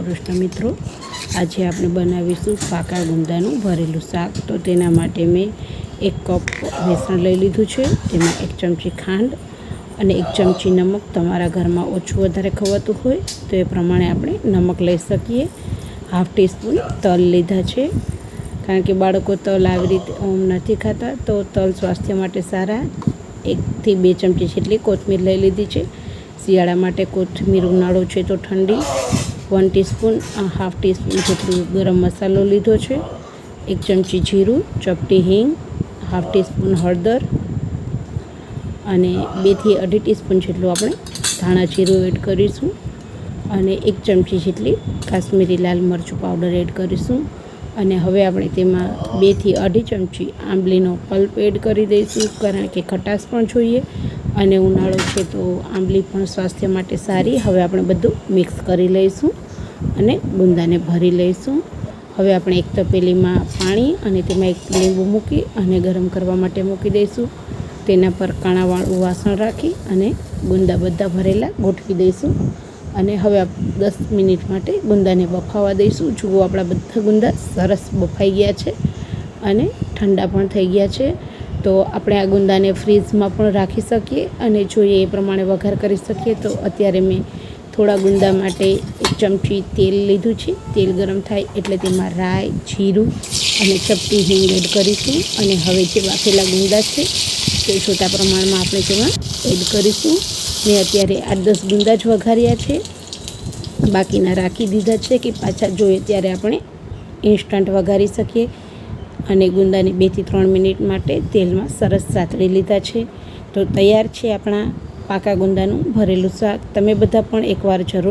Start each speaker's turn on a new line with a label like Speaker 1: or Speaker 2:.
Speaker 1: કૃષ્ણ મિત્રો, આજે આપણે બનાવીશું પાકા ગુંદાનું ભરેલું શાક। તો તેના માટે મેં 1 કપ બેસન લઈ લીધું છે। તેમાં 1 ચમચી ખાંડ અને 1 ચમચી નમક, તમારા ઘરમાં ઓછું વધારે ખવાતું હોય તો એ પ્રમાણે આપણે નમક લઈ શકીએ। હાફ ટીસ્પૂન તલ લીધા છે, કારણ કે બાળકો તલ આવી રીતે નથી ખાતા, તો તલ સ્વાસ્થ્ય માટે સારા। 1 થી 2 ચમચી જેટલી કોથમીર લઈ લીધી છે। શિયાળા માટે કોથમીર, ઉનાળો છે તો ઠંડી। 1 ટીસ્પૂન હાફ ટીસ્પૂન જેટલું ગરમ મસાલો લીધો છે। 1 ચમચી જીરું, ચપટી હિંગ, હાફ ટીસ્પૂન હળદર અને 2 થી 2.5 ટીસ્પૂન જેટલું આપણે ધાણા જીરું એડ કરીશું અને 1 ચમચી જેટલી કાશ્મીરી લાલ મરચું પાવડર એડ કરીશું। અને હવે આપણે તેમાં 2 થી 2.5 ચમચી આંબલીનો પલ્પ એડ કરી દઈશું, કારણ કે ખટાશ પણ જોઈએ અને ઉનાળો છે તો આંબલી પણ સ્વાસ્થ્ય માટે સારી। હવે આપણે બધું મિક્સ કરી લઈશું અને ગુંદાને ભરી લઈશું। હવે આપણે એક તપેલીમાં પાણી અને તેમાં 1 લીંબુ મૂકી અને ગરમ કરવા માટે મૂકી દઈશું। તેના પર કાણાવાળું વાસણ રાખી અને ગુંદા બધા ભરેલા ગોઠવી દઈશું અને હવે 10 મિનિટ માટે ગુંદાને બફાવા દઈશું। જુઓ, આપણા બધા ગુંદા સરસ બફાઈ ગયા છે અને ઠંડા પણ થઈ ગયા છે। તો આપણે આ ગુંદાને ફ્રીઝમાં પણ રાખી શકીએ અને જોઈએ એ પ્રમાણે વઘાર કરી શકીએ। તો અત્યારે મેં થોડા ગુંદા માટે 1 ચમચી તેલ લીધું છે। તેલ ગરમ થાય એટલે તેમાં રાઈ, જીરું અને ચપટી હિંગ એડ કરીશું અને હવે જે બાફેલા ગુંદા છે તે છોટા પ્રમાણમાં આપણે તેમાં એડ કરીશું। મેં અત્યારે 8-10 ગુંદા જ વઘાર્યા છે, બાકીના રાખી દીધા છે કે પાછા જોઈએ ત્યારે આપણે ઇન્સ્ટન્ટ વઘારી શકીએ। અને ગુંદાને 2 થી 3 મિનિટ માટે તેલમાં સરસ સાતળી લીધા છે। તો તૈયાર છે આપણા પાકા ગુંદાનું ભરેલું શાક। તમે બધા પણ એકવાર જરૂર